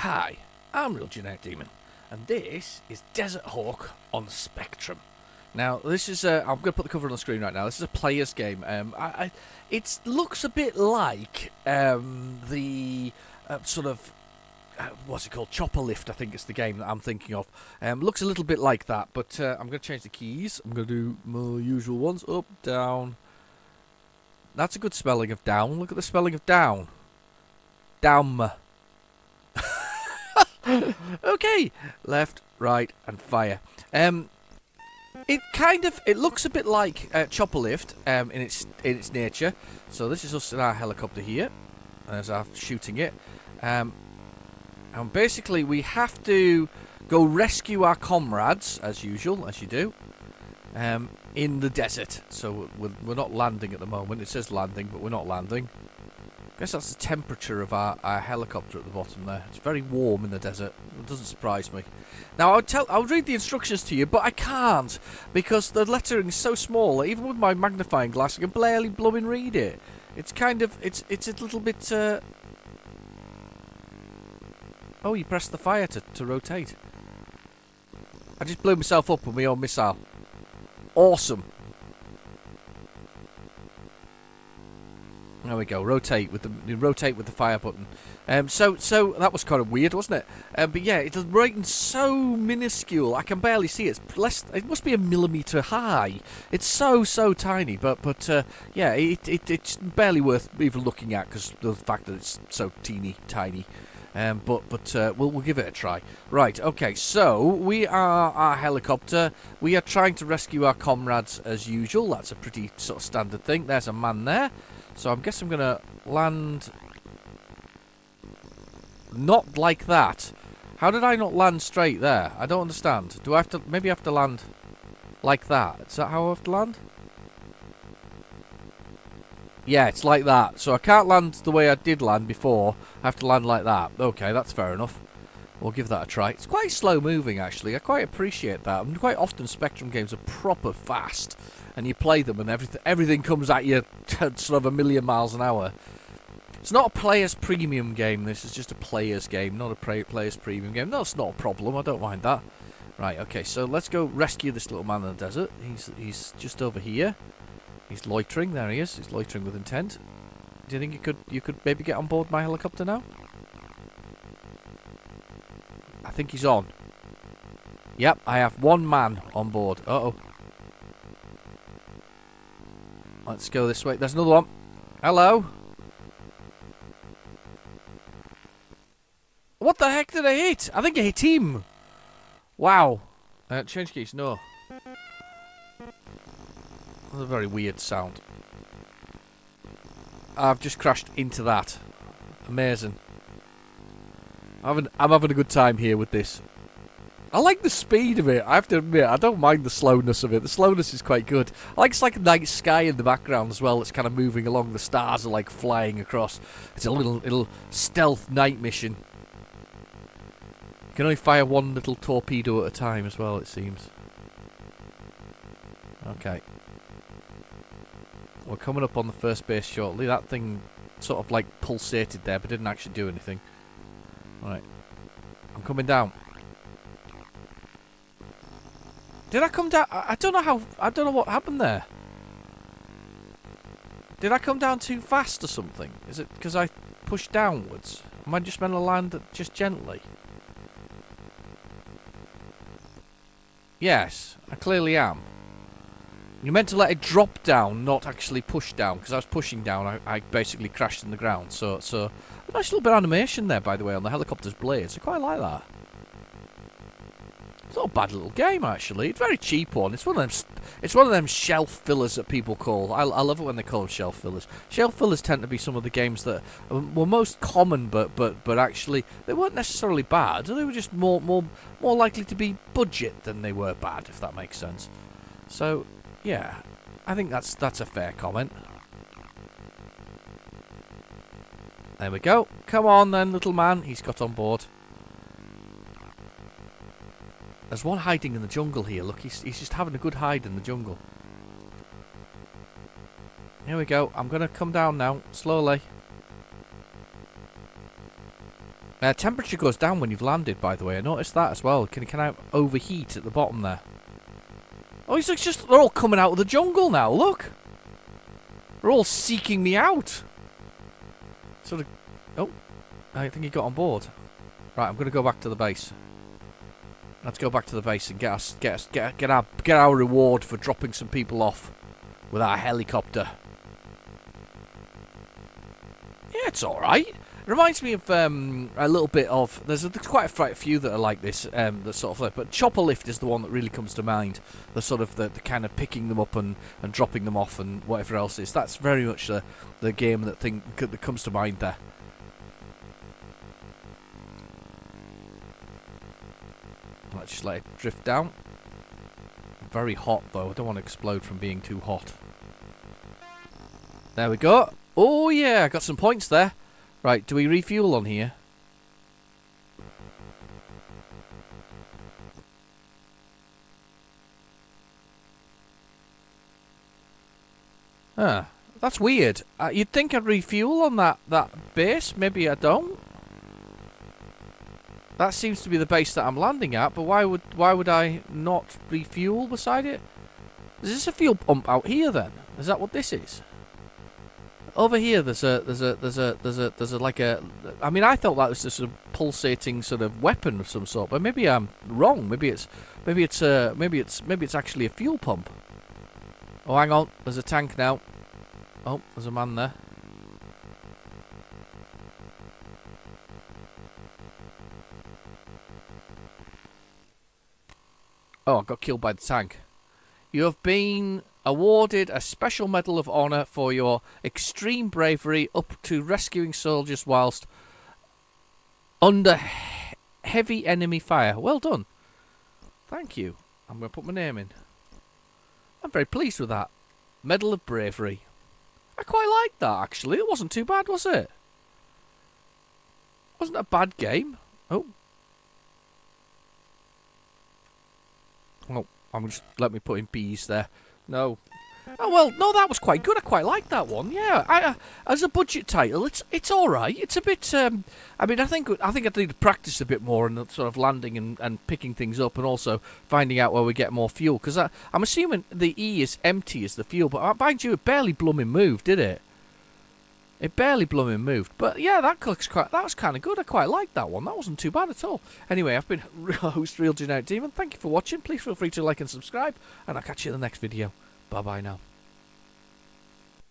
Hi, I'm Real Generic Demon, and this is Desert Hawk on Spectrum. Now, this is I'm going to put the cover on the screen right now. This is a player's game. It looks a bit like the sort of what's it called? Chopper Lift, I think it's the game that I'm thinking of. Looks a little bit like that, but I'm going to change the keys. I'm going to do my usual ones: up, down. That's a good spelling of down. Look at the spelling of down. Down. Okay, left, right, and fire. It looks a bit like Chopper Lift in its nature. So this is us in our helicopter here, as I'm shooting it. And basically we have to go rescue our comrades as usual, as you do, in the desert. So we're not landing at the moment. It says landing, but we're not landing. I guess that's the temperature of our helicopter at the bottom there. It's very warm in the desert. It doesn't surprise me. Now, I'll read the instructions to you, but I can't because the lettering is so small that even with my magnifying glass, I can barely blooming read it. It's kind of, it's a little bit, Oh, you press the fire to rotate. I just blew myself up with my own missile. Awesome. There we go. Rotate with the fire button. So that was kind of weird, wasn't it? But yeah, it's writing so minuscule. I can barely see it. It's less. It must be a millimetre high. It's so tiny. But yeah, it's barely worth even looking at because of the fact that it's so teeny tiny. But we'll give it a try. Right. Okay. So we are our helicopter. We are trying to rescue our comrades as usual. That's a pretty sort of standard thing. There's a man there. So I guess I'm going to land not like that. How did I not land straight there? I don't understand. Do I have to... Maybe I have to land like that. Is that how I have to land? Yeah, it's like that. So I can't land the way I did land before. I have to land like that. Okay, that's fair enough. We'll give that a try. It's quite slow moving, actually. I quite appreciate that. And quite often Spectrum games are proper fast. And you play them and everything comes at you at sort of a million miles an hour. It's not a player's premium game, this is just a player's game, not a player's premium game. No, it's not a problem, I don't mind that. Right, okay, so let's go rescue this little man in the desert. He's just over here. He's loitering, there he is. He's loitering with intent. Do you think you could maybe get on board my helicopter now? I think he's on. Yep, I have one man on board. Uh-oh. Let's go this way. There's another one. Hello. What the heck did I hit? I think I hit him. Wow. Change keys. No. That's a very weird sound. I've just crashed into that. Amazing. I'm having a good time here with this. I like the speed of it, I have to admit. I don't mind the slowness of it. The slowness is quite good. I like it's like a night sky in the background as well. It's kind of moving along. The stars are like flying across. It's a little stealth night mission. You can only fire one little torpedo at a time as well, it seems. Okay. We're coming up on the first base shortly. That thing sort of like pulsated there but didn't actually do anything. Alright. I'm coming down. Did I come down? I don't know what happened there. Did I come down too fast or something? Is it because I pushed downwards? Am I just meant to land just gently? Yes, I clearly am. You're meant to let it drop down, not actually push down. Because I was pushing down, I basically crashed in the ground. So a nice little bit of animation there, by the way, on the helicopter's blades. I quite like that. It's not a bad little game, actually. It's a very cheap one. It's one of them shelf fillers that people call. I love it when they call them shelf fillers. Shelf fillers tend to be some of the games that were most common, but actually they weren't necessarily bad. They were just more likely to be budget than they were bad, if that makes sense. So yeah, I think that's a fair comment. There we go. Come on then, little man. He's got on board. There's one hiding in the jungle here. Look, he's just having a good hide in the jungle. Here we go. I'm going to come down now, slowly. Temperature goes down when you've landed, by the way. I noticed that as well. Can I overheat at the bottom there? Oh, it's like just, they're all coming out of the jungle now, look! They're all seeking me out! Sort of, oh, I think he got on board. Right, I'm going to go back to the base. Let's go back to the base and get our reward for dropping some people off with our helicopter. Yeah, it's alright. It reminds me of a little bit of... There's quite a few that are like this, that sort of... But Chopper Lift is the one that really comes to mind. The sort of the kind of picking them up and dropping them off and whatever else is. That's very much the game that comes to mind there. Let's just let it drift down. Very hot, though. I don't want to explode from being too hot. There we go. Oh, yeah. I got some points there. Right, do we refuel on here? Huh. That's weird. You'd think I'd refuel on that base. Maybe I don't. That seems to be the base that I'm landing at, but why would I not refuel beside it? Is this a fuel pump out here then? Is that what this is? Over here, there's a like a. I mean, I thought that was just a pulsating sort of weapon of some sort, but maybe I'm wrong. Maybe it's actually a fuel pump. Oh, hang on, there's a tank now. Oh, there's a man there. Oh, I got killed by the tank. You have been awarded a special medal of honor for your extreme bravery up to rescuing soldiers whilst under heavy enemy fire. Well done. Thank you. I'm going to put my name in. I'm very pleased with that. Medal of Bravery. I quite liked that, actually. It wasn't too bad, was it? Wasn't a bad game. Oh. Oh, let me put in bees there. No. Oh well, no, that was quite good. I quite liked that one. Yeah, as a budget title, it's all right. It's a bit. I mean, I think I need to practice a bit more in sort of landing and picking things up, and also finding out where we get more fuel. Because I'm assuming the E is empty as the fuel, but mind you, it barely blooming moved, did it? It barely blooming moved. But yeah, that was kind of good. I quite liked that one. That wasn't too bad at all. Anyway, I've been host Real Genetic Demon. Thank you for watching. Please feel free to like and subscribe, and I'll catch you in the next video. Bye bye now.